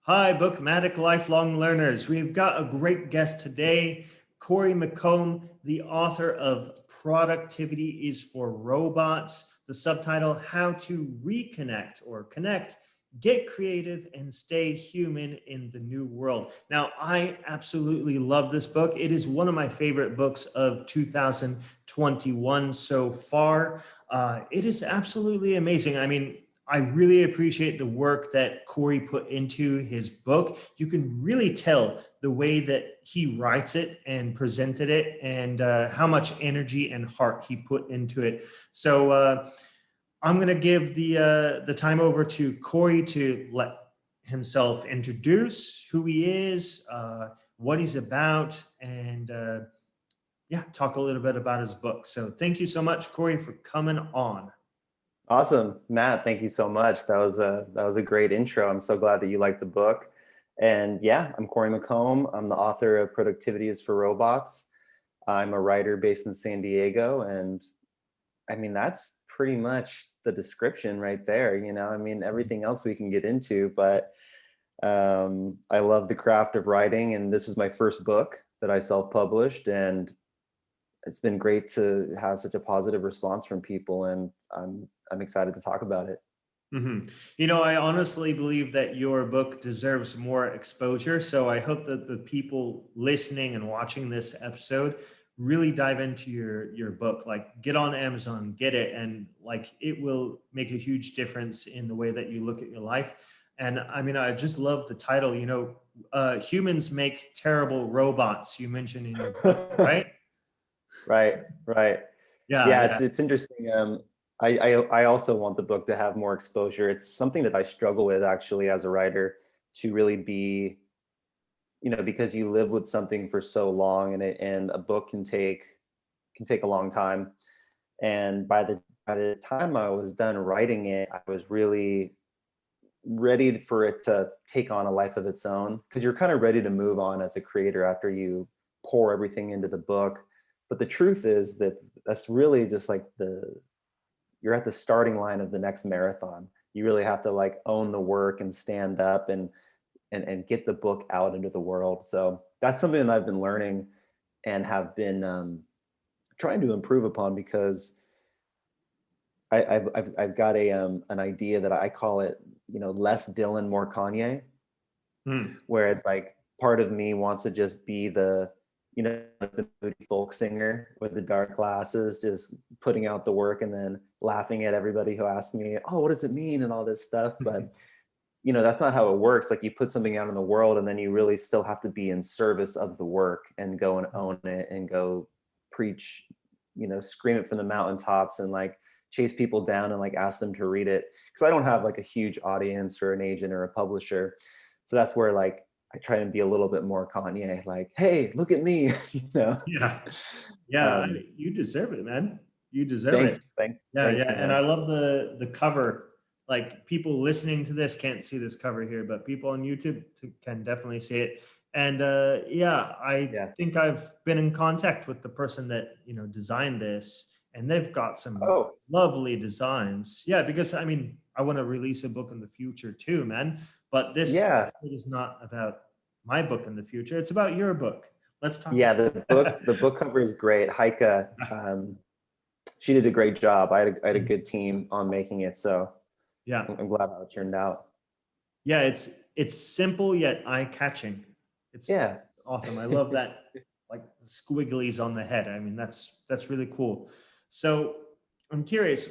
Hi, Bookmatic lifelong learners. We've got a great guest today, Corey McComb, the author of Productivity is for Robots, the subtitle, How to Reconnect or Connect, Get Creative, and Stay Human in the New World. Now, I absolutely love this book. It is one of my favorite books of 2021 so far. It is absolutely amazing. I mean, I really appreciate the work that Corey put into his book. You can really tell the way that he writes it and presented it, and how much energy and heart he put into it. So I'm going to give the time over to Corey to let himself introduce who he is, what he's about, and yeah, talk a little bit about his book. So thank you so much, Corey, for coming on. Awesome, Matt. Thank you so much. That was a great intro. I'm so glad that you liked the book. And yeah, I'm Corey McComb. I'm the author of Productivity is for Robots. I'm a writer based in San Diego, and I mean that's pretty much the description right there. I mean everything else we can get into, but I love the craft of writing, and this is my first book that I self-published, and it's been great to have such a positive response from people, and I'm excited to talk about it. hmm I honestly believe that your book deserves more exposure. So I hope that the people listening and watching this episode really dive into your book. Like, get on Amazon, get it, and like it will make a huge difference in the way that you look at your life. And I mean, I just love the title. Humans make terrible robots. You mentioned in your book, right? Right, right. Yeah, Yeah, yeah. it's interesting. I also want the book to have more exposure. It's something that I struggle with actually as a writer, to really be, because you live with something for so long, and a book can take a long time. And by the time I was done writing it, I was really ready for it to take on a life of its own, because you're kind of ready to move on as a creator after you pour everything into the book. But the truth is that that's really just like you're at the starting line of the next marathon. You really have to like own the work and stand up and get the book out into the world. So that's something that I've been learning and have been trying to improve upon, because I've got an idea that I call it, less Dylan, more Kanye, Hmm. where it's like part of me wants to just be the moody folk singer with the dark glasses, just putting out the work and then laughing at everybody who asks me, oh, what does it mean, and all this stuff. But that's not how it works. Like, you put something out in the world, and then you really still have to be in service of the work and go and own it and go preach, scream it from the mountaintops, and like chase people down and like ask them to read it, because I don't have like a huge audience or an agent or a publisher. So that's where like I try to be a little bit more Kanye, like, hey, look at me. you know Yeah. Yeah, um you deserve it, man. You deserve it. Yeah, thanks, yeah, and I man. love the cover. Like, people listening to this can't see this cover here, but people on YouTube can definitely see it. And yeah, I Yeah. think I've been in contact with the person that designed this, and they've got some Oh, lovely designs. Yeah, because I mean, I want to release a book in the future too, man. But this yeah. episode is not about my book in the future. It's about your book. Let's talk Yeah, about. the book cover is great. Heike, she did a great job. I had a good team on making it, so Yeah. I'm glad how it turned out. Yeah, it's simple yet eye-catching. It's Yeah. awesome. I love that, like, squigglies on the head. I mean, that's really cool. So I'm curious,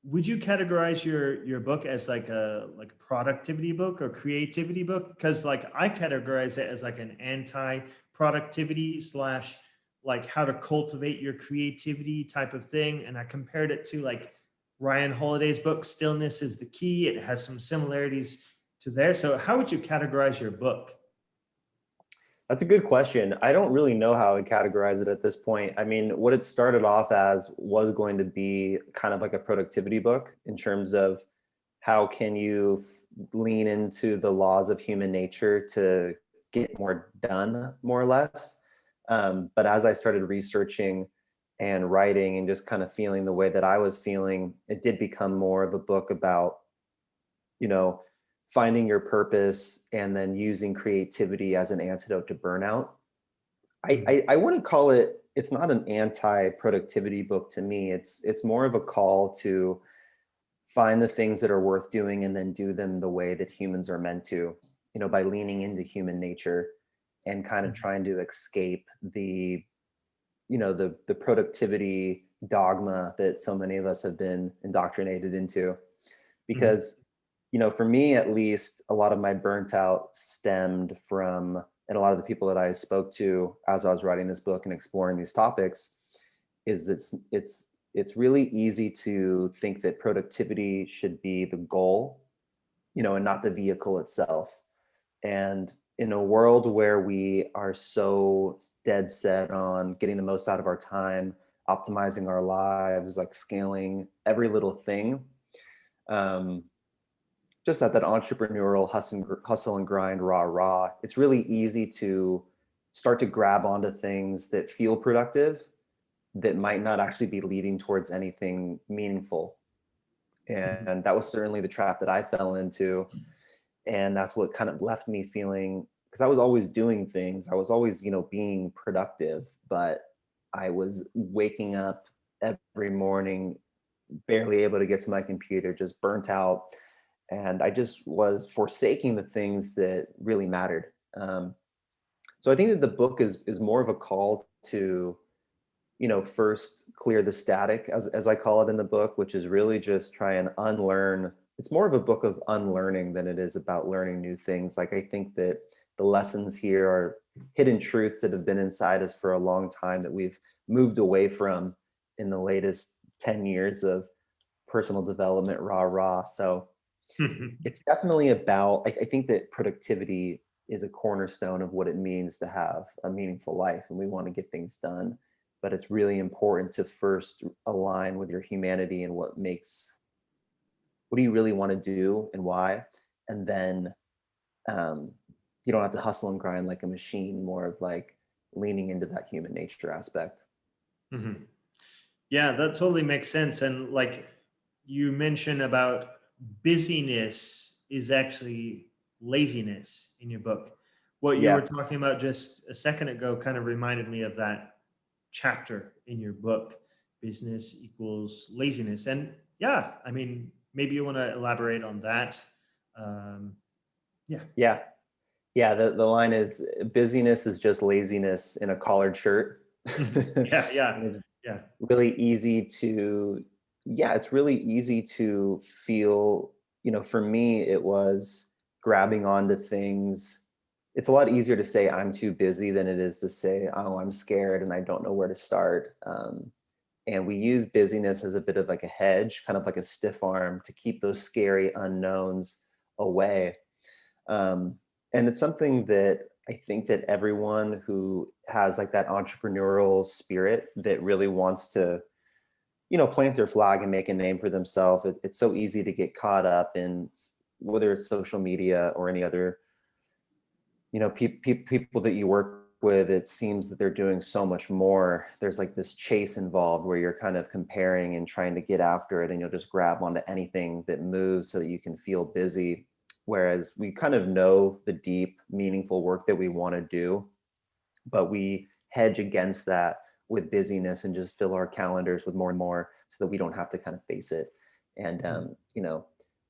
would you categorize your book as like a productivity book or creativity book? Because like I categorize it as like an anti-productivity slash like how to cultivate your creativity type of thing. And I compared it to like Ryan Holiday's book, Stillness is the Key. It has some similarities to there. So how would you categorize your book? That's a good question. I don't really know how I would categorize it at this point. I mean, what it started off as was going to be kind of like a productivity book, in terms of how can you lean into the laws of human nature to get more done, more or less. But as I started researching and writing and just kind of feeling the way that I was feeling, it did become more of a book about, you know, finding your purpose and then using creativity as an antidote to burnout. I wouldn't call it, it's not an anti-productivity book to me. It's more of a call to find the things that are worth doing and then do them the way that humans are meant to, by leaning into human nature and kind of Mhm. trying to escape the productivity dogma that so many of us have been indoctrinated into. Mhm. Because for me at least, a lot of my burnt out stemmed from, and a lot of the people that I spoke to as I was writing this book and exploring these topics, is it's really easy to think that productivity should be the goal, and not the vehicle itself. And in a world where we are so dead set on getting the most out of our time, optimizing our lives, like scaling every little thing, um, just at that entrepreneurial hustle and grind, rah, it's really easy to start to grab onto things that feel productive that might not actually be leading towards anything meaningful. Mhm. And that was certainly the trap that I fell into. And that's what kind of left me feeling, because I was always doing things. I was always, being productive, but I was waking up every morning, barely able to get to my computer, just burnt out. And I just was forsaking the things that really mattered. So I think that the book is more of a call to, first clear the static, as I call it in the book, which is really just try and unlearn. It's more of a book of unlearning than it is about learning new things. Like, I think that the lessons here are hidden truths that have been inside us for a long time that we've moved away from in the latest 10 years of personal development, rah. So it's definitely about, I think that productivity is a cornerstone of what it means to have a meaningful life, and we want to get things done. But it's really important to first align with your humanity and what do you really want to do and why. And then um, you don't have to hustle and grind like a machine, more of like leaning into that human nature aspect. Mhm. Yeah, that totally makes sense. And like you mentioned about busyness is actually laziness in your book. What you were Yeah. talking about just a second ago kind of reminded me of that chapter in your book. Business equals laziness. And yeah, I mean, maybe you want to elaborate on that. Um, yeah. Yeah. Yeah. The line is, busyness is just laziness in a collared shirt. Yeah, And yeah, it's yeah. really easy to, yeah, it's really easy to feel, for me, it was grabbing onto things. It's a lot easier to say I'm too busy than it is to say, oh, I'm scared and I don't know where to start. And we use busyness as a bit of like a hedge, kind of like a stiff arm to keep those scary unknowns away. um, and it's something that I think that everyone who has like that entrepreneurial spirit that really wants to, plant their flag and make a name for themselves, it's so easy to get caught up in whether it's social media or any other, people that you work with. It seems that they're doing so much more. There's like this chase involved where you're kind of comparing and trying to get after it, and you'll just grab onto anything that moves so that you can feel busy. Whereas we kind of know the deep, meaningful work that we want to do, but we hedge against that with busyness and just fill our calendars with more and more so that we don't have to kind of face it. And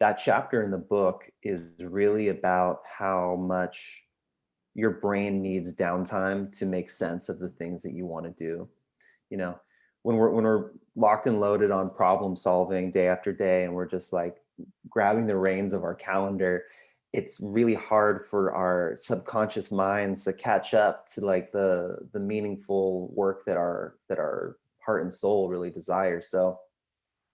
that chapter in the book is really about how much your brain needs downtime to make sense of the things that you want to do. you know when we're locked and loaded on problem solving day after day, and we're just like grabbing the reins of our calendar, it's really hard for our subconscious minds to catch up to like the meaningful work that our heart and soul really desire. So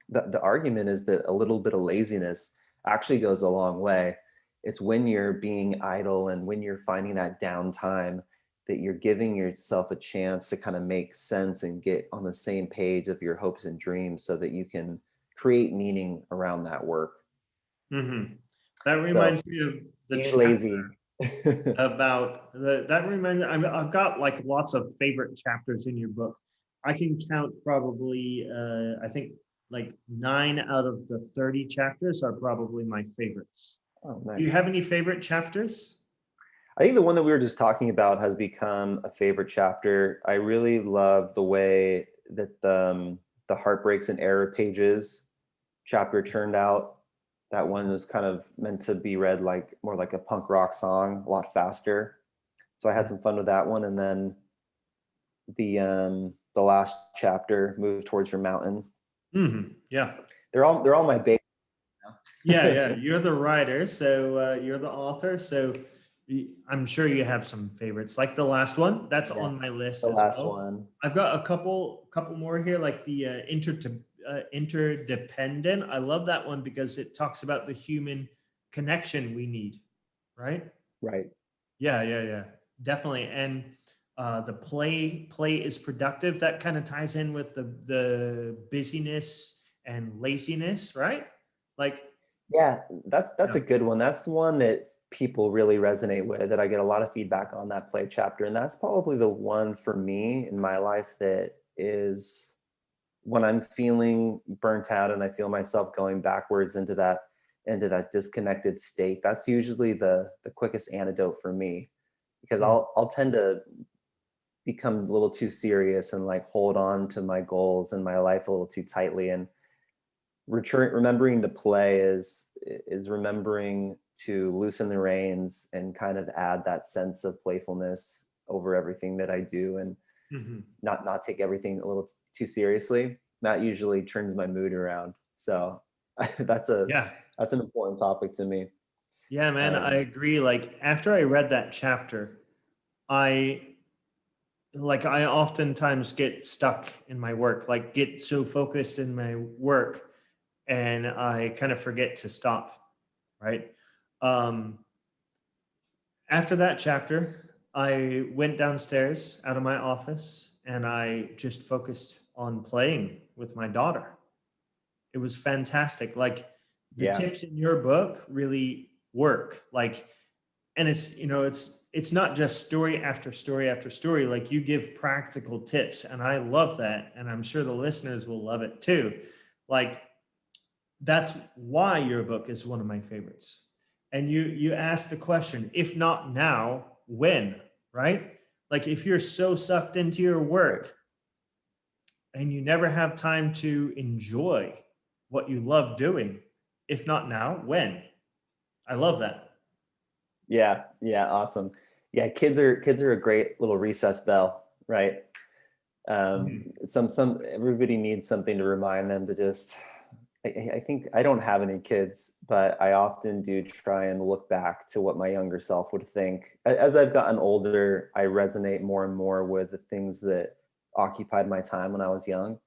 the argument is that a little bit of laziness actually goes a long way. It's when you're being idle and when you're finding that downtime that you're giving yourself a chance to kind of make sense and get on the same page of your hopes and dreams so that you can create meaning around that work. Hmm. That So reminds me of the be chapter lazy. about that reminds I've got like lots of favorite chapters in your book. I can count probably I think like 9 out of the 30 chapters are probably my favorites. Oh, Do you nice. have any favorite chapters? I think the one that we were just talking about has become a favorite chapter. I really love the way that the heartbreaks and error pages chapter turned out. That one was kind of meant to be read like more like a punk rock song, a lot faster. So I had some fun with that one. And then the last chapter, Move Towards Your Mountain. Yeah. They're all my baby Yeah, now. yeah. You're the writer, so you're the author. So I'm sure you have some favorites, like the last one. That's Yeah, on my list the as last well. one. I've got a couple more here, like the interdependent. I love that one because it talks about the human connection we need, right? Right. Yeah, yeah, yeah, definitely. And the play is productive. That kind of ties in with the busyness and laziness, right? Like, Yeah, that's yeah. a good one. That's the one that people really resonate with, that I get a lot of feedback on that play chapter. And that's probably the one for me in my life that is when I'm feeling burnt out and I feel myself going backwards into that disconnected state. That's usually the quickest antidote for me, because Mm. I'll tend to become a little too serious and like hold on to my goals and my life a little too tightly. And remembering the play is remembering to loosen the reins and kind of add that sense of playfulness over everything that I do, and Mhm. not take everything a little too seriously. That usually turns my mood around. So that's a Yeah. that's an important topic to me. Yeah, man, I um, agree. Like after I read that chapter, I I oftentimes get stuck in my work, like get so focused in my work and I kind of forget to stop, right? Um After that chapter, I went downstairs out of my office and I just focused on playing with my daughter. It was fantastic. Like the yeah. tips in your book really work. Like, and it's not just story after story after story. Like you give practical tips, and I love that, and I'm sure the listeners will love it too. Like that's why your book is one of my favorites. And you ask the question, if not now, when, right? Like if you're so sucked into your Right. work and you never have time to enjoy what you love doing, if not now, when? I love that. Yeah, yeah, awesome. Yeah, kids are a great little recess bell, right? Mhm. Some everybody needs something to remind them to just. I think I don't have any kids, but I often do try and look back to what my younger self would think. As I've gotten older, I resonate more and more with the things that occupied my time when I was young.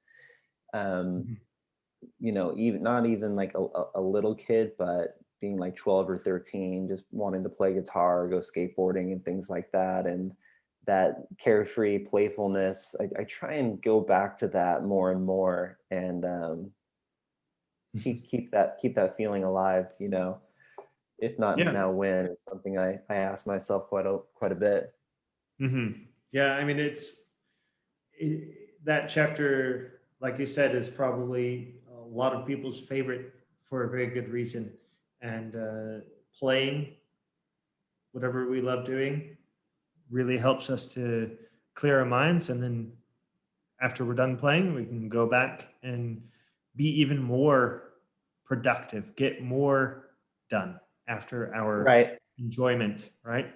Um, Mhm. even not even like a little kid, but being like 12 or 13, just wanting to play guitar, go skateboarding and things like that. And that carefree playfulness, I try and go back to that more and more, and keep that feeling alive. If not Yeah. now, when, is something I ask myself quite a bit. Yeah. I mean, that chapter, like you said, is probably a lot of people's favorite for a very good reason. And playing whatever we love doing really helps us to clear our minds. And then after we're done playing, we can go back and be even more productive, get more done after our Right. enjoyment, right?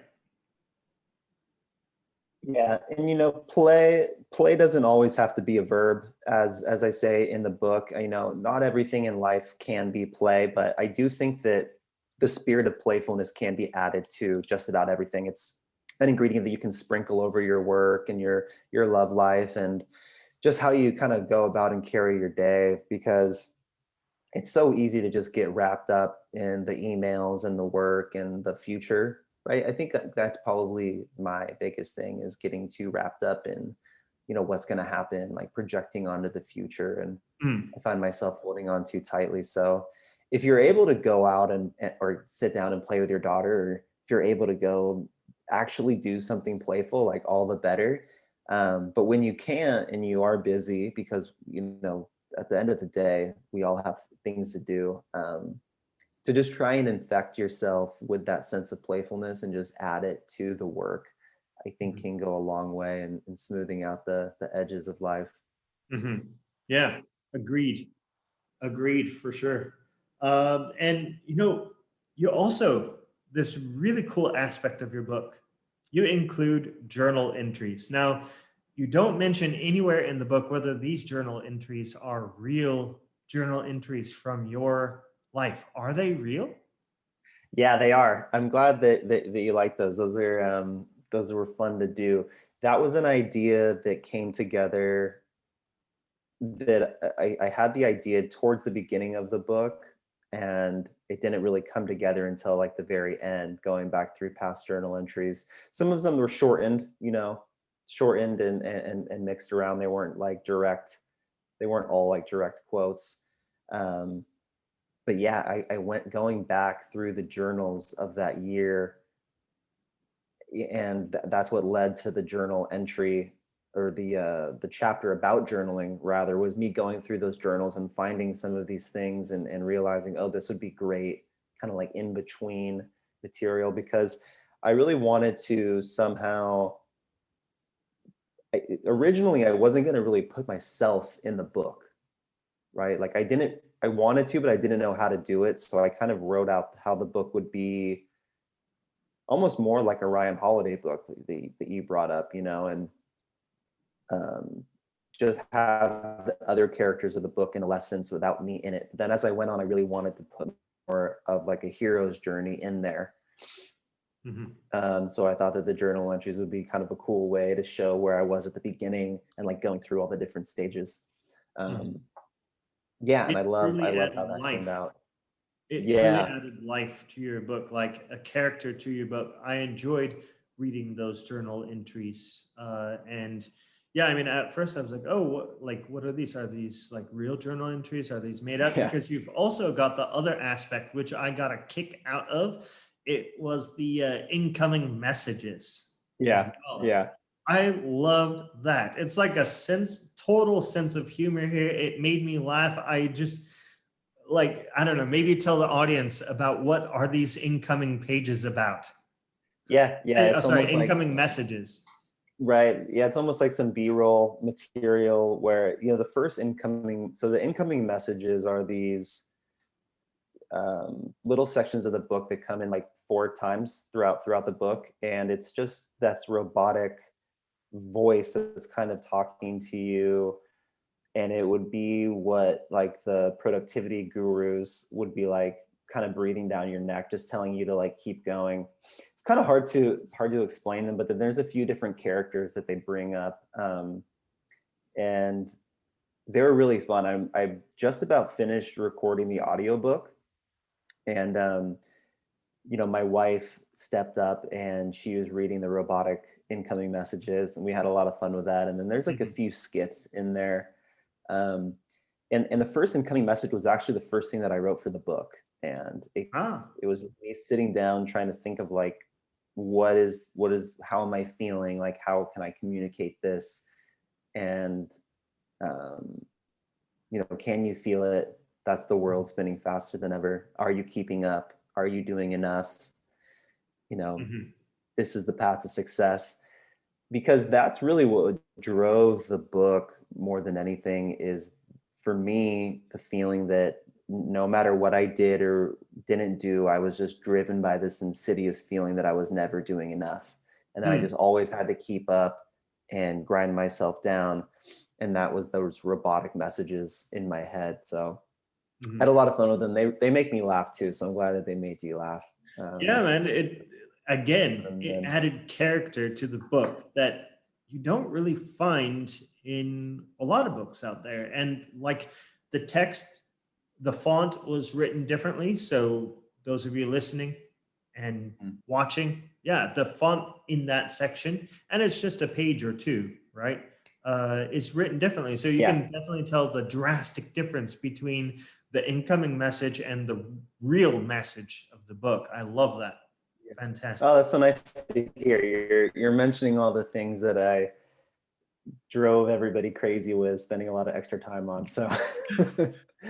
Yeah, and play doesn't always have to be a verb, as I say in the book. Not everything in life can be play, but I do think that the spirit of playfulness can be added to just about everything. It's an ingredient that you can sprinkle over your work and your love life, and just how you kind of go about and carry your day, because it's so easy to just get wrapped up in the emails and the work and the future, right? I think that's probably my biggest thing, is getting too wrapped up in what's going to happen, like projecting onto the future. And Mm. I find myself holding on too tightly. So if you're able to go out or sit down and play with your daughter, or if you're able to go actually do something playful, like all the better. But when you can't and you are busy, because at the end of the day, we all have things to do. to just try and infect yourself with that sense of playfulness and just add it to the work, I think Mhm. can go a long way in smoothing out the edges of life. Mhm. Yeah, agreed. Agreed for sure. And you also, this really cool aspect of your book, you include journal entries. Now, you don't mention anywhere in the book whether these journal entries are real journal entries from your life. Are they real? Yeah, they are. I'm glad that you like those. Those were fun to do. That was an idea that came together that I had the idea towards the beginning of the book, and it didn't really come together until like the very end, going back through past journal entries. Some of them were shortened, shortened and mixed around. They weren't like direct, they weren't all like direct quotes. Um, but yeah, I went going back through the journals of that year, and that's what led to the journal entry, or the chapter about journaling rather, was me going through those journals and finding some of these things, and realizing, oh, this would be great kind of like in between material, because I really wanted to somehow, originally I wasn't going to really put myself in the book, right? Like I wanted to, but I didn't know how to do it, so I kind of wrote out how the book would be, almost more like a Ryan Holiday book that you brought up, and um, just have the other characters of the book and the lessons without me in it. But then as I went on, I really wanted to put more of like a hero's journey in there. Mhm. So I thought that the journal entries would be kind of a cool way to show where I was at the beginning and like going through all the different stages. Mhm. Um, yeah, and It I truly love how added that turned life. out. It truly Yeah, added life to your book, like a character to your book. I enjoyed reading those journal entries. And yeah, I mean, at first I was like, oh, what are these? Are these like real journal entries? Are these made up? yeah, Because you've also got the other aspect, which I got a kick out of. It was the incoming messages as yeah, well. yeah. I loved that. It's like a total sense of humor here. It made me laugh. I just, like, I don't know, maybe tell the audience about what are these incoming pages about. Yeah, Oh, it's sorry, almost like, incoming messages. right. Yeah, it's almost like some B-roll material where, the first incoming, so the incoming messages are these little sections of the book that come in like 4 times throughout the book, and it's just that's robotic voice that's kind of talking to you, and it would be what like the productivity gurus would be like, kind of breathing down your neck, just telling you to like keep going. It's kind of hard to explain them, but then there's a few different characters that they bring up, and they're really fun. I just about finished recording the audiobook, and my wife stepped up and she was reading the robotic incoming messages, and we had a lot of fun with that. And then there's like a Mhm. few skits in there. Um, and the first incoming message was actually the first thing that I wrote for the book. And Ah. it was me sitting down trying to think of like, how am I feeling? Like, how can I communicate this? And, um, can you feel it? That's the world spinning faster than ever. Are you keeping up? Are you doing enough? You know, Mhm. this is the path to success, because that's really what drove the book more than anything, is for me the feeling that no matter what I did or didn't do, I was just driven by this insidious feeling that I was never doing enough, and that I just Hmm. always had to keep up and grind myself down. And that was those robotic messages in my head. So I had a Mhm. lot of fun with them. They make me laugh too, so I'm glad that they made you laugh. Yeah, man. It again, And it then added character to the book that you don't really find in a lot of books out there. And like the text, the font was written differently. So those of you listening and watching, yeah, the font in that section, and it's just a page or two, right? It's written differently. So you yeah. can definitely tell the drastic difference between the incoming message and the real message of the book. I love that. Oh, Fantastic. that's so nice to hear. You're mentioning all the things that I drove everybody crazy with, spending a lot of extra time on. So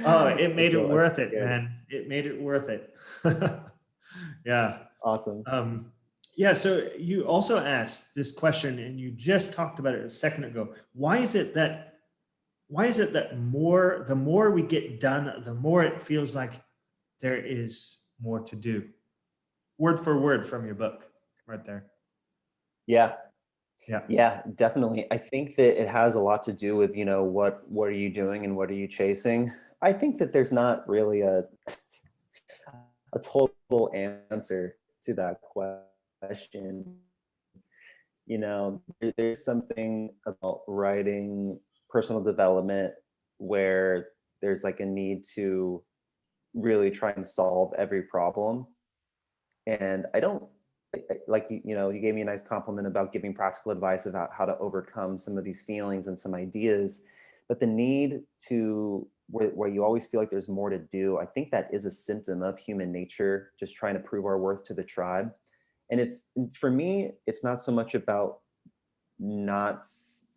Oh, it made it I feel worth it, good. man. It made it worth it. Yeah. Awesome. Yeah. So you also asked this question, and you just talked about it a second ago. Why is it that the more we get done, the more it feels like there is more to do? Word for word from your book, right there. Yeah. Yeah. Yeah, definitely. I think that it has a lot to do with, what are you doing and what are you chasing? I think that there's not really a total answer to that question. There's something about writing personal development where there's like a need to really try and solve every problem. And I don't like, you gave me a nice compliment about giving practical advice about how to overcome some of these feelings and some ideas. But the need to where you always feel like there's more to do, I think that is a symptom of human nature, just trying to prove our worth to the tribe. And for me, it's not so much about not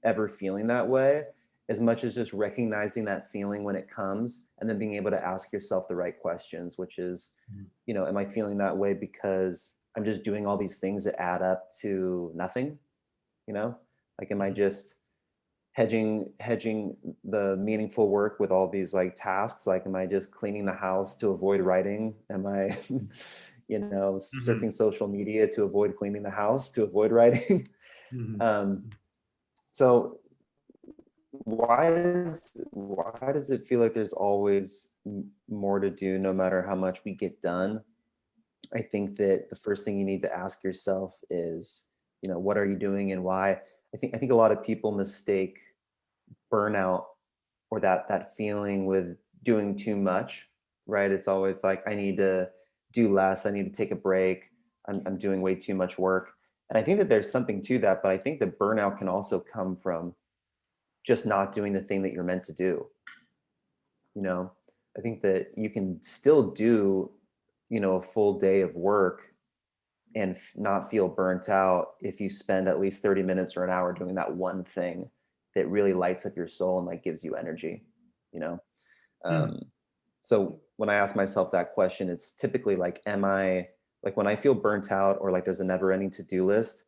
ever feeling that way as much as just recognizing that feeling when it comes and then being able to ask yourself the right questions, which is, am I feeling that way because I'm just doing all these things that add up to nothing? Like, am I just hedging the meaningful work with all these like tasks? Like, am I just cleaning the house to avoid writing? Am I Mhm. surfing social media to avoid cleaning the house, to avoid writing? Mhm. um, so why does it feel like there's always more to do no matter how much we get done? I think that the first thing you need to ask yourself is, what are you doing and why? I think a lot of people mistake burnout or that feeling with doing too much, right? It's always like, I need to do less, I need to take a break, I'm doing way too much work. And I think that there's something to that, but I think that burnout can also come from just not doing the thing that you're meant to do. you know I think that you can still do a full day of work and not feel burnt out if you spend at least 30 minutes or an hour doing that one thing that really lights up your soul and like gives you energy you know Mm. um, so when I ask myself that question, it's typically like, am I, like, when I feel burnt out or like there's a never ending to-do list,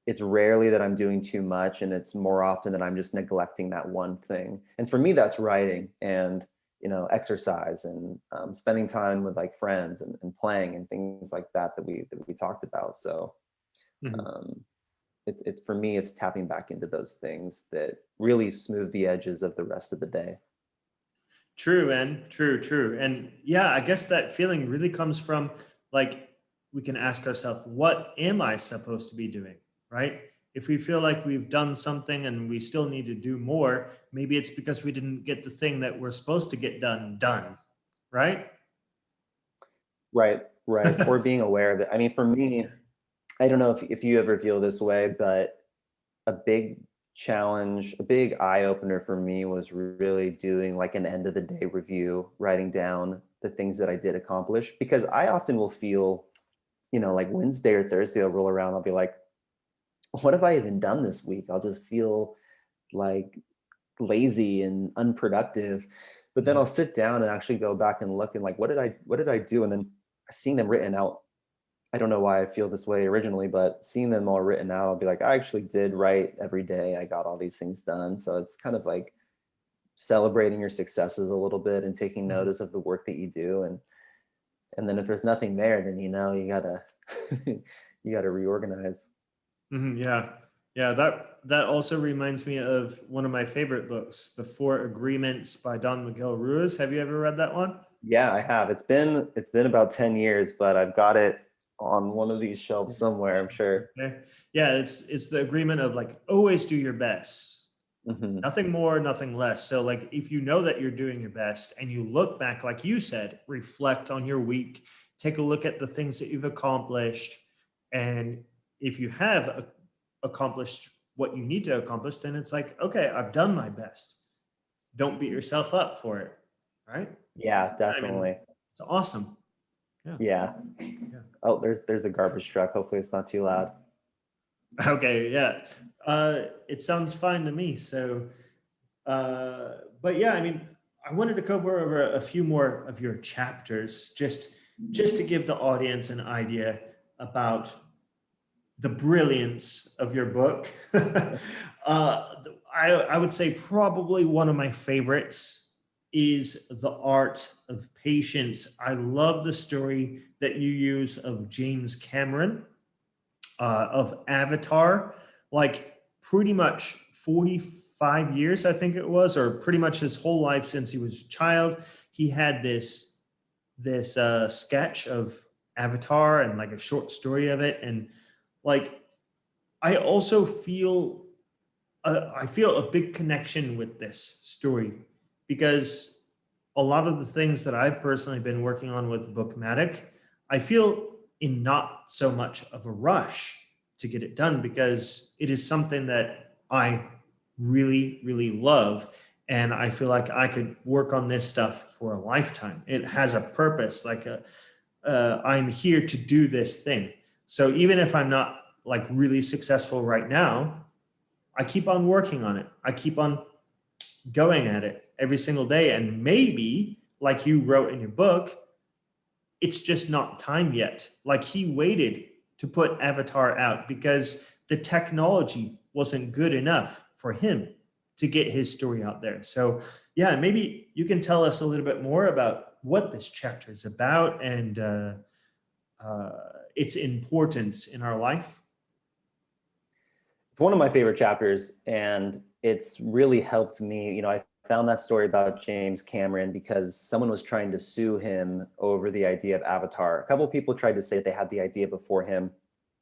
it's rarely that I'm doing too much, and it's more often that I'm just neglecting that one thing. And for me, that's writing and exercise and spending time with like friends and playing and things like that we talked about. So Mhm. um, for me, it's tapping back into those things that really smooth the edges of the rest of the day. True, man. True, true. And yeah, I guess that feeling really comes from, like, we can ask ourselves, what am I supposed to be doing? Right? If we feel like we've done something and we still need to do more, maybe it's because we didn't get the thing that we're supposed to get done. Right? Right, or being aware of it. I mean, for me, I don't know if you ever feel this way, but a big challenge, a big eye opener for me was really doing like an end of the day review, writing down the things that I did accomplish. Because I often will feel, like Wednesday or Thursday will roll around, I'll be like, what have I even done this week? I'll just feel like lazy and unproductive. But then Mhm. I'll sit down and actually go back and look and like, what did I do? And then seeing them written out, I don't know why I feel this way originally, but seeing them all written out, I'll be like, I actually did write every day. I got all these things done. So it's kind of like celebrating your successes a little bit and taking Mhm. notice of the work that you do. And then if there's nothing there, then you gotta you gotta reorganize. Yeah. Yeah. That also reminds me of one of my favorite books, The Four Agreements by Don Miguel Ruiz. Have you ever read that one? Yeah, I have. It's been about 10 years, but I've got it on one of these shelves somewhere, I'm sure. Okay. Yeah, it's the agreement of, like, always do your best. Hmm. Nothing more, nothing less. So, like, if you know that you're doing your best and you look back, like you said, reflect on your week, take a look at the things that you've accomplished. And if you have accomplished what you need to accomplish, then it's like, okay, I've done my best. Don't beat yourself up for it. Right. Yeah, I mean, definitely. it's awesome. Yeah. Yeah. Yeah. Oh, there's the garbage truck. Hopefully it's not too loud. Okay, yeah. It sounds fine to me. So, but yeah, I mean, I wanted to cover over a few more of your chapters, just to give the audience an idea about the brilliance of your book. I would say probably one of my favorites is The Art of Patience. I love the story that you use of James Cameron, of Avatar, like pretty much 45 years, I think it was, or pretty much his whole life since he was a child. He had this sketch of Avatar and like a short story of it, and like I also feel I feel a big connection with this story because a lot of the things that I've personally been working on with Bookmatic, I feel in not so much of a rush to get it done because it is something that I really, really love. And I feel like I could work on this stuff for a lifetime. It has a purpose, like I'm here to do this thing. So even if I'm not like really successful right now, I keep on working on it. I keep on going at it every single day. And maybe, like you wrote in your book, it's just not time yet. Like he waited to put Avatar out because the technology wasn't good enough for him to get his story out there. So, yeah, maybe you can tell us a little bit more about what this chapter is about and uh, its importance in our life. It's one of my favorite chapters, and it's really helped me. I found that story about James Cameron because someone was trying to sue him over the idea of Avatar. A couple of people tried to say they had the idea before him.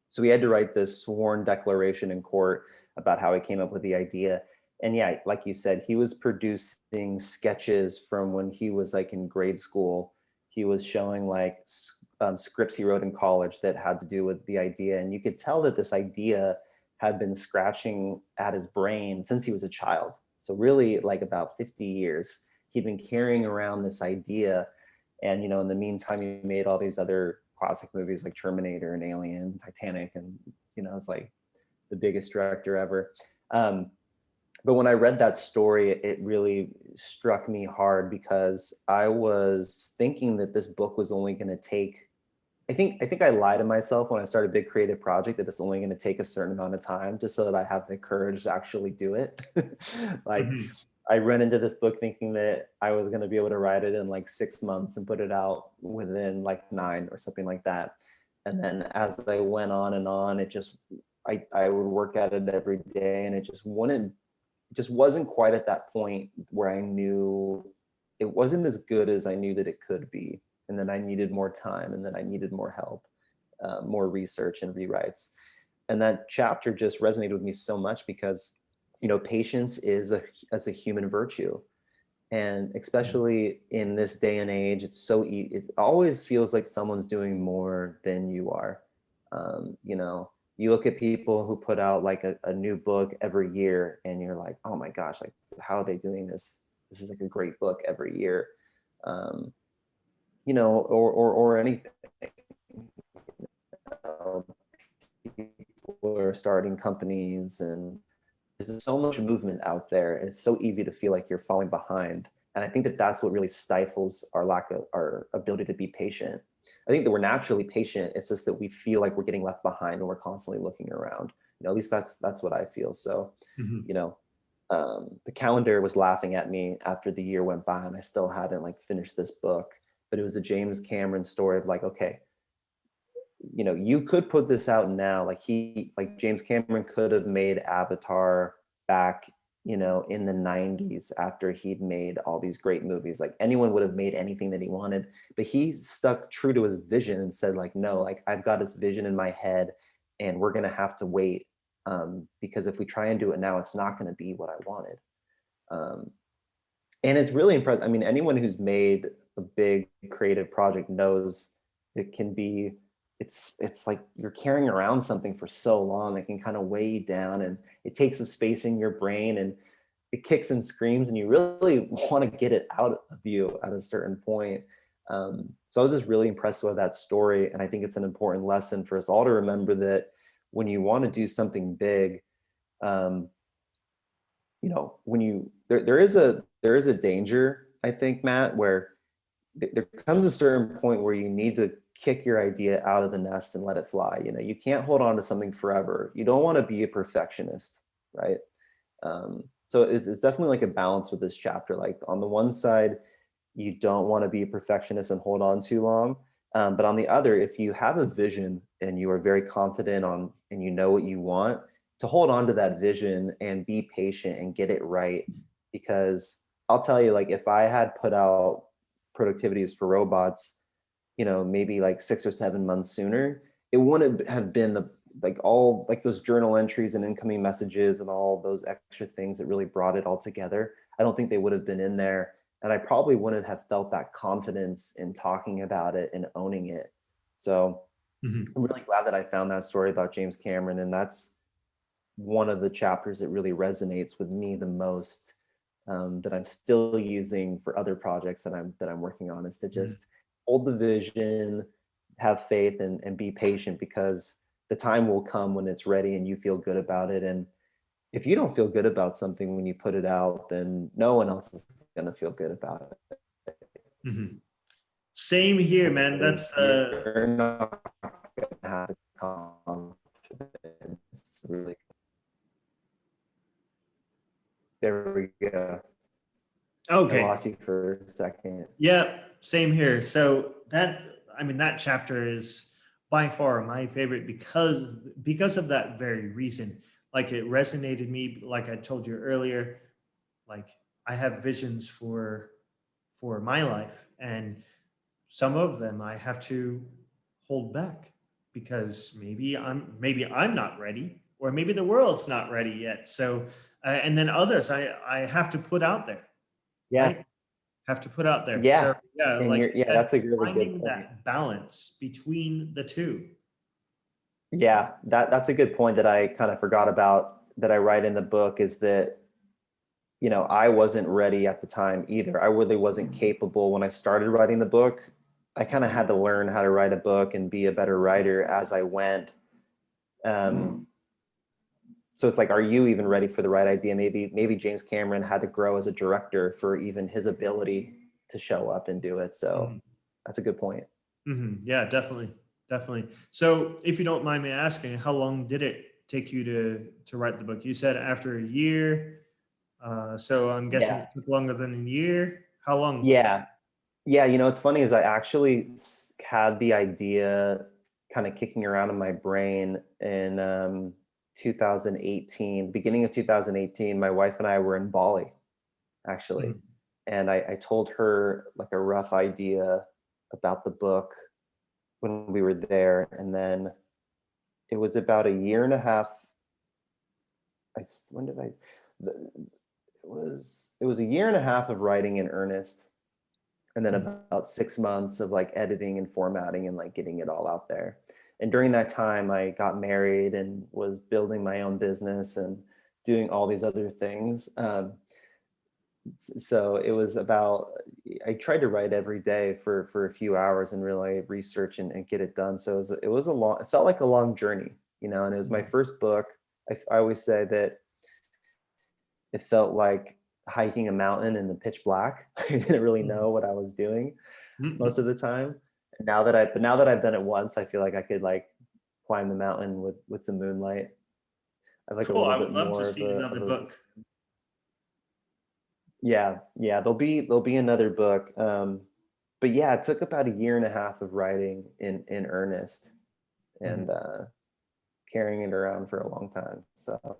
So he had to write this sworn declaration in court about how he came up with the idea. And yeah, like you said, he was producing sketches from when he was like in grade school. He was showing like scripts he wrote in college that had to do with the idea. And you could tell that this idea had been scratching at his brain since he was a child. So really like about 50 years, he'd been carrying around this idea. And, in the meantime, he made all these other classic movies like Terminator and Alien and Titanic. And, it's like the biggest director ever. But when I read that story, it really struck me hard because I was thinking that this book was only going to take, I think I lied to myself when I started a big creative project that it's only going to take a certain amount of time just so that I have the courage to actually do it. Like Mhm. I ran into this book thinking that I was going to be able to write it in like 6 months and put it out within like 9 or something like that. And then as I went on and on, I would work at it every day and it just wasn't quite at that point where I knew it wasn't as good as I knew that it could be. And then I needed more time, and then I needed more help, more research and rewrites. And that chapter just resonated with me so much because, patience is as a human virtue. And especially in this day and age, it's it always feels like someone's doing more than you are. You look at people who put out like a new book every year and you're like, oh my gosh, like how are they doing this? This is like a great book every year. Um, or anything. Uh, People are starting companies, and there's so much movement out there. It's so easy to feel like you're falling behind, and I think that that's what really stifles our ability to be patient. I think that we're naturally patient. It's just that we feel like we're getting left behind, and we're constantly looking around. At least that's what I feel. So, Mhm. the calendar was laughing at me after the year went by, and I still hadn't like finished this book. But it was the James Cameron story of like, okay, you could put this out now. Like James Cameron could have made Avatar back, in the 90s after he'd made all these great movies. Like anyone would have made anything that he wanted, but he stuck true to his vision and said like, no, like I've got this vision in my head and we're going to have to wait. Because if we try and do it now, it's not going to be what I wanted. Um, and it's really impressive. I mean, anyone who's made a big creative project knows it can be, it's like you're carrying around something for so long. It can kind of weigh you down, and it takes up space in your brain, and it kicks and screams, and you really want to get it out of you at a certain point. So I was just really impressed with that story, and I think it's an important lesson for us all to remember that when you want to do something big, um, when there is a danger, I think, Matt, where there comes a certain point where you need to kick your idea out of the nest and let it fly. You can't hold on to something forever. You don't want to be a perfectionist, right? So it's definitely like a balance with this chapter. Like on the one side, you don't want to be a perfectionist and hold on too long. But on the other, if you have a vision and you are very confident and you know what you want, to hold on to that vision and be patient and get it right. Because I'll tell you, like if I had put out productivities for robots, maybe like 6 or 7 months sooner, it wouldn't have been all like those journal entries and incoming messages and all those extra things that really brought it all together. I don't think they would have been in there. And I probably wouldn't have felt that confidence in talking about it and owning it. So Mhm. I'm really glad that I found that story about James Cameron. And that's one of the chapters that really resonates with me the most, that I'm still using for other projects that I'm working on, is to Mhm. just hold the vision, have faith, and be patient, because the time will come when it's ready and you feel good about it. And if you don't feel good about something when you put it out, then no one else is going to feel good about Mhm. Same here, it, man. because That's you're not going to have the confidence to really. There we go. I okay. lost you for a second. Yeah, same here. So that chapter is by far my favorite because of that very reason. Like it resonated me, like I told you earlier, like I have visions for my life, and some of them I have to hold back because maybe I'm not ready, or maybe the world's not ready yet. So and then others I have to put out there, Yeah, right? Have to put out there. So yeah, yeah, and like you're you yeah, said, that's a really good finding point. that balance between the two. Yeah, that's a good point that I kind of forgot about, that I write in the book, is that I wasn't ready at the time either. I really wasn't capable when I started writing the book. I kind of had to learn how to write a book and be a better writer as I went. Um, so it's like, are you even ready for the right idea? Maybe James Cameron had to grow as a director for even his ability to show up and do it. So Mhm. that's a good point. Mhm. Yeah, definitely, definitely. So, if you don't mind me asking, how long did it take you to write the book? You said after a year, so I'm guessing Yeah, it took longer than a year. How long? yeah, yeah. It's funny, is I actually had the idea kind of kicking around in my brain in 2018, beginning of 2018. My wife and I were in Bali, actually. Mhm. And I told her like a rough idea about the book when we were there. And then it was about a year and a half. When did I, it was a year and a half of writing in earnest. And then Mhm. about 6 months of like editing and formatting and like getting it all out there. And during that time, I got married and was building my own business and doing all these other things. So it was about, I tried to write every day for a few hours and really research and get it done. So it was a long, it felt like a long journey, and it was my Mhm. first book. I always say that it felt like hiking a mountain in the pitch black. I didn't really Mhm. know what I was doing most Mhm. of the time. And now that I've done it once, I feel like I could like climb the mountain with some moonlight. I have like a Cool. little I bit would love to more see another of a book. yeah, yeah, there'll be another book. But yeah, it took about a year and a half of writing in earnest, and Mhm. carrying it around for a long time. So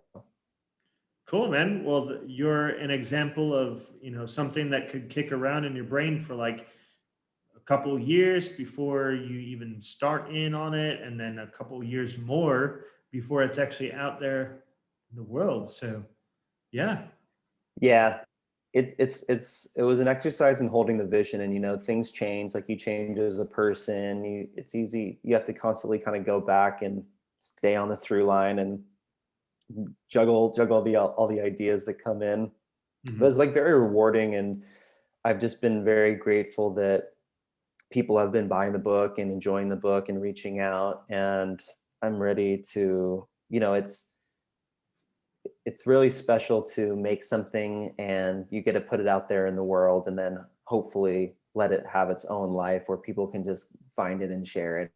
Cool, man. Well, you're an example of something that could kick around in your brain for like a couple years before you even start in on it, and then a couple years more before it's actually out there in the world. So, yeah. yeah, it was an exercise in holding the vision, and things change. Like you change as a person. It's easy. You have to constantly kind of go back and stay on the through line and juggle all the ideas that come in. But it's Mhm. like very rewarding, and I've just been very grateful that people have been buying the book and enjoying the book and reaching out. And I'm ready to, it's really special to make something and you get to put it out there in the world and then hopefully let it have its own life where people can just find it and share it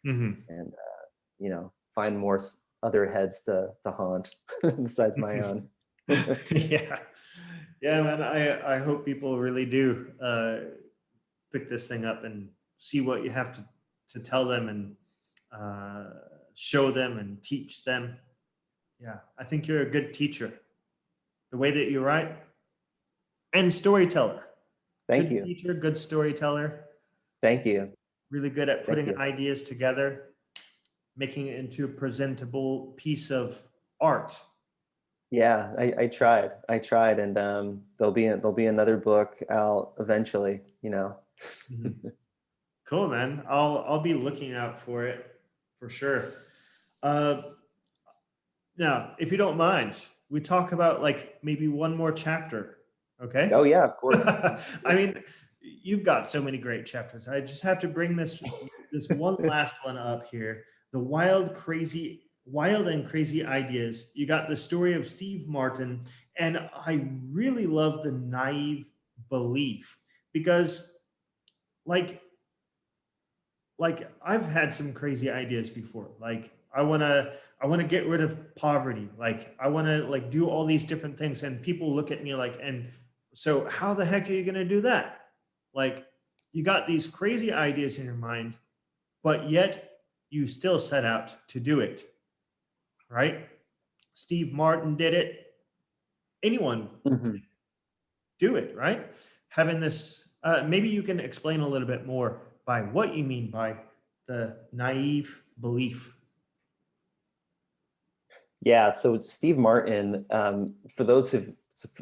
Hmm. and find more other heads to haunt besides my own. Yeah. Yeah, man. I hope people really do pick this thing up and see what you have to tell them and uh, show them and teach them. Yeah, I think you're a good teacher. The way that you write and storyteller. Thank Good you. teacher, good storyteller. Thank you. Really good at Thank putting you. ideas together, making it into a presentable piece of art. Yeah, I tried, and there'll be another book out eventually. Mhm. Cool, man. I'll be looking out for it for sure. Uh, Now, if you don't mind, we talk about like maybe one more chapter. Okay. Oh yeah, of course. I mean, you've got so many great chapters. I just have to bring this one last one up here. The wild and crazy ideas. You got the story of Steve Martin, and I really love the naive belief because like I've had some crazy ideas before. Like I want to get rid of poverty. Like I want to like do all these different things and people look at me like and so how the heck are you going to do that? Like you got these crazy ideas in your mind, but yet you still set out to do it, right? Steve Martin did it. Anyone Mhm. do it, right? Having this, maybe you can explain a little bit more by what you mean by the naive belief. Yeah, so Steve Martin, for those who,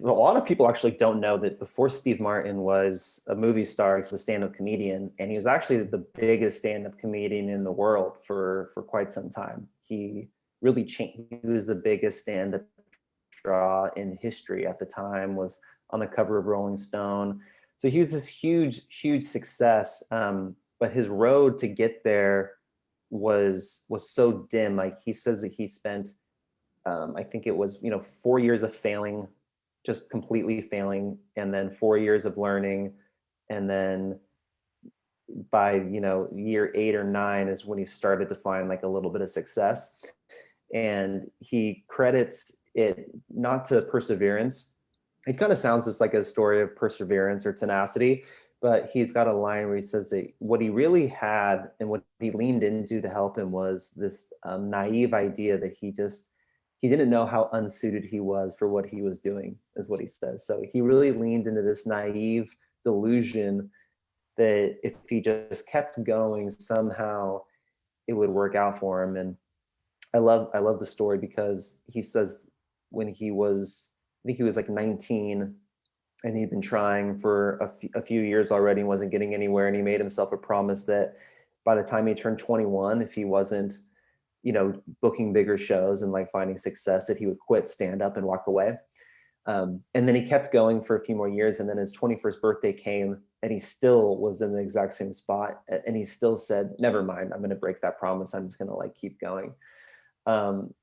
a lot of people actually don't know that before Steve Martin was a movie star, he was a stand-up comedian, and he was actually the biggest stand-up comedian in the world for quite some time. He really changed. He was the biggest stand-up draw in history at the time. Was on the cover of Rolling Stone, so he was this huge, huge success. But his road to get there was so dim. Like he says that he spent I think it was 4 years of failing, just completely failing, and then 4 years of learning, and then by year 8 or 9 is when he started to find like a little bit of success. And he credits it not to perseverance. It kind of sounds just like a story of perseverance or tenacity, but he's got a line where he says that what he really had and what he leaned into to help him was this naive idea that he didn't know how unsuited he was for what he was doing, is what he says. So he really leaned into this naive delusion that if he just kept going, somehow it would work out for him. And I love the story because he says when he was, I think he was like 19, and he'd been trying for a few years already and wasn't getting anywhere, and he made himself a promise that by the time he turned 21, if he wasn't booking bigger shows and like finding success, that he would quit stand up and walk away. And then he kept going for a few more years, and then his 21st birthday came and he still was in the exact same spot, and he still said, never mind, I'm going to break that promise, I'm just going to like keep going. um,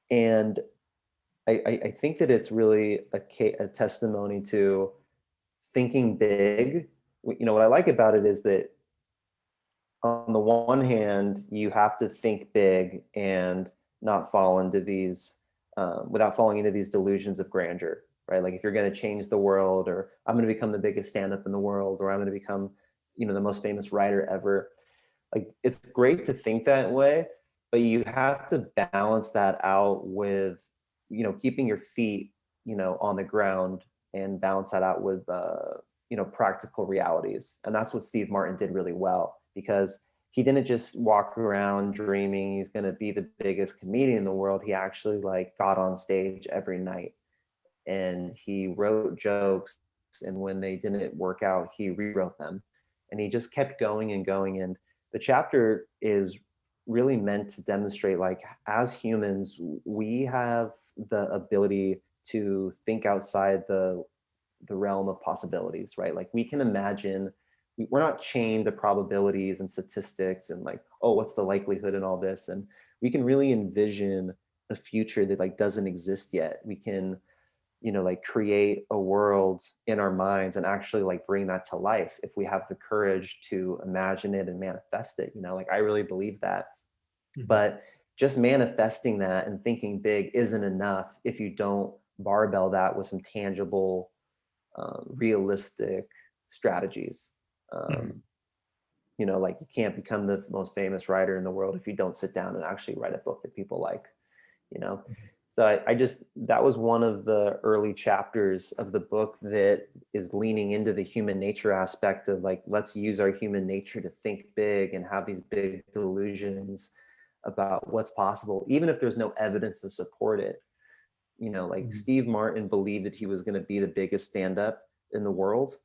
and I think that it's really a testimony to thinking big. What I like about it is that on the one hand, you have to think big and not fall into these, without falling into these delusions of grandeur, right? Like if you're going to change the world, or I'm going to become the biggest stand up in the world, or I'm going to become, the most famous writer ever. Like it's great to think that way, but you have to balance that out with, keeping your feet, on the ground, and balance that out with, practical realities. And that's what Steve Martin did really well, because he didn't just walk around dreaming he's going to be the biggest comedian in the world. He actually like got on stage every night and he wrote jokes, and when they didn't work out, he rewrote them, and he just kept going and going. And the chapter is really meant to demonstrate, like, as humans, we have the ability to think outside the realm of possibilities, right? Like we can imagine we're not chained to probabilities and statistics and like, oh, what's the likelihood and all this. And we can really envision a future that like doesn't exist yet. We can, like create a world in our minds and actually like bring that to life if we have the courage to imagine it and manifest it. Like I really believe that. Mhm. But just manifesting that and thinking big isn't enough if you don't barbell that with some tangible, realistic strategies. Mhm. Um, like you can't become the most famous writer in the world if you don't sit down and actually write a book that people like, you know? So I just, that was one of the early chapters of the book that is leaning into the human nature aspect of like, let's use our human nature to think big and have these big delusions about what's possible, even if there's no evidence to support it. Like Mhm. Steve Martin believed that he was going to be the biggest stand-up in the world,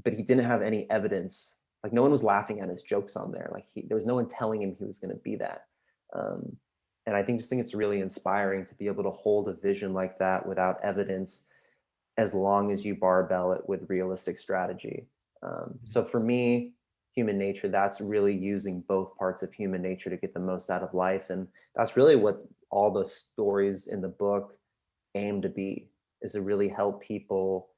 but he didn't have any evidence. Like no one was laughing at his jokes on there. Like there was no one telling him he was going to be that. Um, and I think it's really inspiring to be able to hold a vision like that without evidence, as long as you barbell it with realistic strategy. So for me, human nature, that's really using both parts of human nature to get the most out of life. And that's really what all the stories in the book aim to be, is to really help people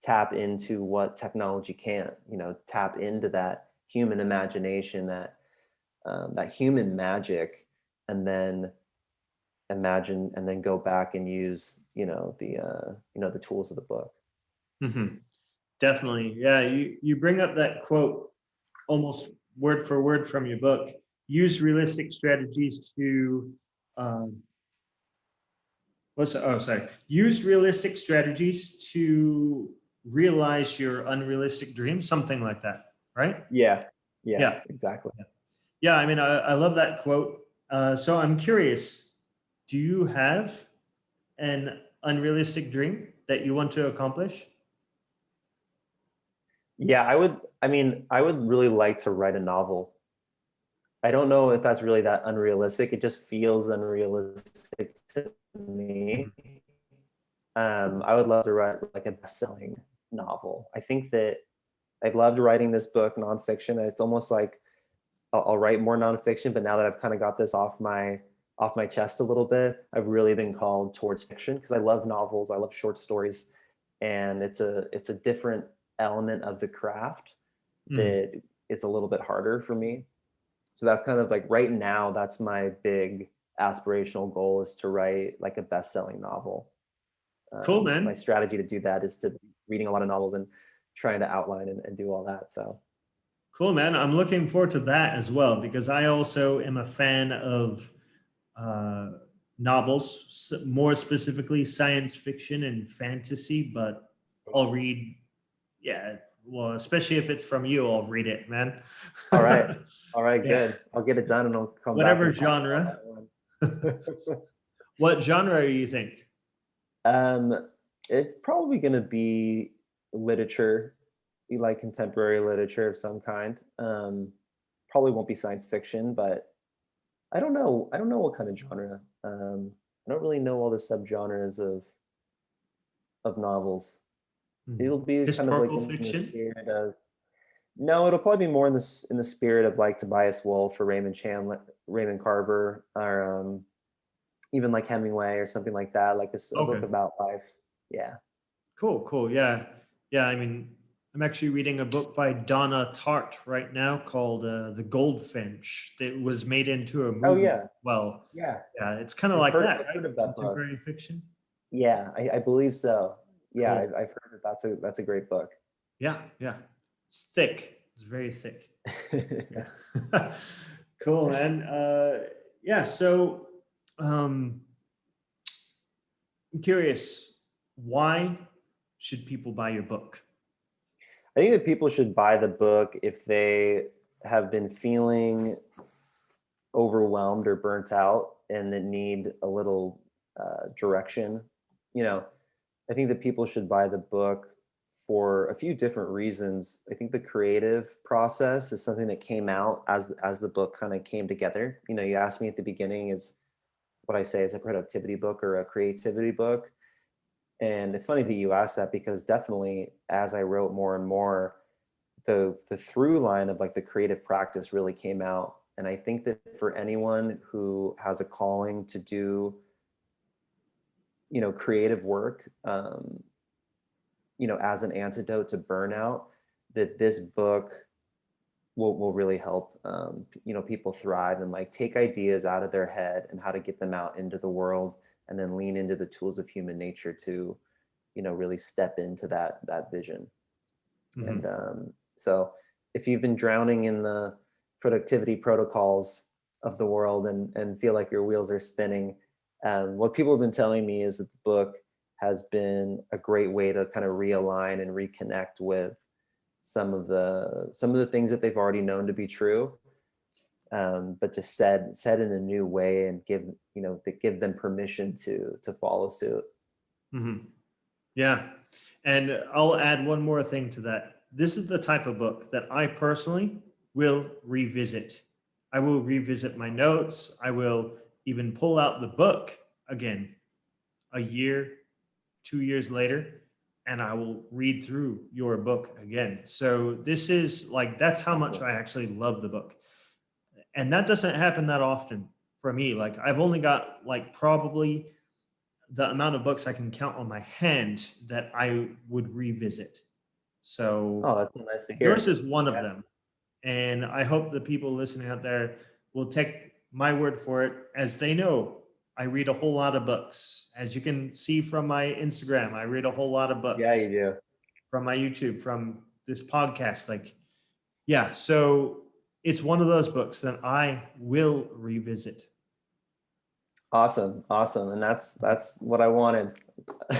tap into what technology can't, tap into that human imagination, that human magic, and then imagine and then go back and use the tools of the book. Mhm. Definitely. Yeah, you bring up that quote almost word for word from your book. Use realistic strategies to um, sorry. Use realistic strategies to realize your unrealistic dreams, something like that, right? Yeah, yeah, Yeah. exactly. Yeah, I mean, I love that quote. So I'm curious, do you have an unrealistic dream that you want to accomplish? Yeah, I would really like to write a novel. I don't know if that's really that unrealistic. It just feels unrealistic to me. Mhm. I would love to write like a best-selling novel. I think that I've loved writing this book, nonfiction. It's almost like I'll write more nonfiction, but now that I've kind of got this off my chest a little bit, I've really been called towards fiction because I love novels, I love short stories, and it's a different element of the craft Mm. that is a little bit harder for me. So that's kind of like right now, that's my big aspirational goal, is to write like a best-selling novel. Cool, My man. strategy to do that is to reading a lot of novels and trying to outline and do all that. So Cool, man. I'm looking forward to that as well because I also am a fan of uh, novels, more specifically science fiction and fantasy. But I'll read, yeah, well, especially if it's from you, I'll read it, man. all right. All right, Yeah, good. I'll get it done and I'll come back whatever and talk about genre. that one. What genre do you think? um, it's probably going to be literature, be like contemporary literature of some kind. Probably won't be science fiction, but I don't know. I don't know what kind of genre. I don't really know all the subgenres of novels. Hmm. It'll be kind of like Historical in the fiction? spirit of, no, it'll probably be more in the spirit of like Tobias Wolff or Raymond Carver, or even like Hemingway or something like that, like a book Okay. about life. Yeah. Cool, cool. Yeah. Yeah. I mean, I'm actually reading a book by Donna Tartt right now called The Goldfinch that was made into a Oh movie. yeah. Well, Yeah. yeah, it's kind of like that, I've right? heard of that book. Contemporary fiction. Yeah, I believe so. Yeah, Cool. I've heard that that's a great book. Yeah. Yeah. It's thick. It's very thick. Yeah. Cool, man. Yeah. So um, I'm curious, why should people buy your book? I think that people should buy the book if they have been feeling overwhelmed or burnt out and that need a little direction. You know, I think that people should buy the book for a few different reasons. I think the creative process is something that came out as the book kind of came together. You asked me at the beginning, is what I say is a productivity book or a creativity book. And it's funny that you asked that because definitely as I wrote more and more, the through line of like the creative practice really came out. And I think that for anyone who has a calling to do, creative work, as an antidote to burnout, that this book will really help, people thrive and like take ideas out of their head and how to get them out into the world, and then lean into the tools of human nature to, really step into that vision. Mhm. And so if you've been drowning in the productivity protocols of the world and feel like your wheels are spinning, what people have been telling me is that the book has been a great way to kind of realign and reconnect with some of the things that they've already known to be true, but just said in a new way, and give them permission to follow suit. Mhm. Yeah. And I'll add one more thing to that. This is the type of book that I personally will revisit. I will revisit my notes. I will even pull out the book again a year, 2 years later, and I will read through your book again. So this is like, that's how much Awesome. I actually love the book. And that doesn't happen that often for me. Like I've only got like probably the amount of books I can count on my hand that I would revisit. So Oh, that's so nice to yours hear. is one of Yeah. them. And I hope the people listening out there will take my word for it, as they know I read a whole lot of books. As you can see from my Instagram, I read a whole lot of Yeah, you books, do. from my YouTube, from this podcast. Like, yeah, so it's one of those books that I will revisit. Awesome. Awesome. And that's what I wanted.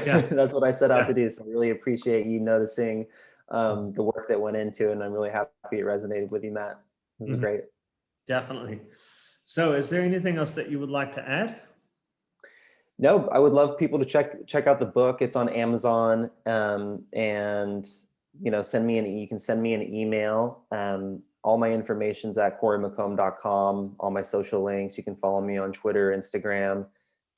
Yeah, That's what I set out yeah. to do. So I really appreciate you noticing the work that went into it. And I'm really happy it resonated with you, Matt. This is Mhm. great. Definitely. So, is there anything else that you would like to add? No, I would love people to check out the book. It's on Amazon, and you can send me an email. All my information's at CoreyMcComb.com. All my social links. You can follow me on Twitter, Instagram,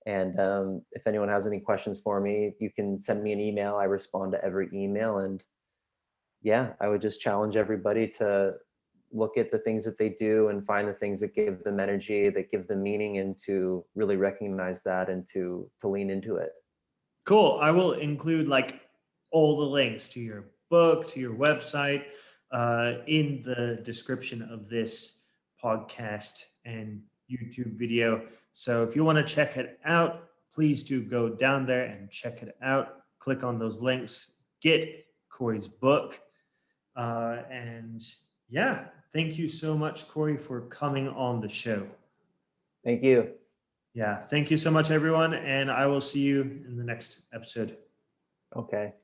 and if anyone has any questions for me, you can send me an email. I respond to every email, and yeah, I would just challenge everybody to look at the things that they do and find the things that give them energy, that give them meaning, and to really recognize that and to lean into it. Cool. I will include like all the links to your book, to your website, in the description of this podcast and YouTube video. So if you want to check it out, please do go down there and check it out. Click on those links, get Corey's book. And yeah, thank you so much, Corey, for coming on the show. Thank you. Yeah, thank you so much, everyone. And I will see you in the next episode. Okay.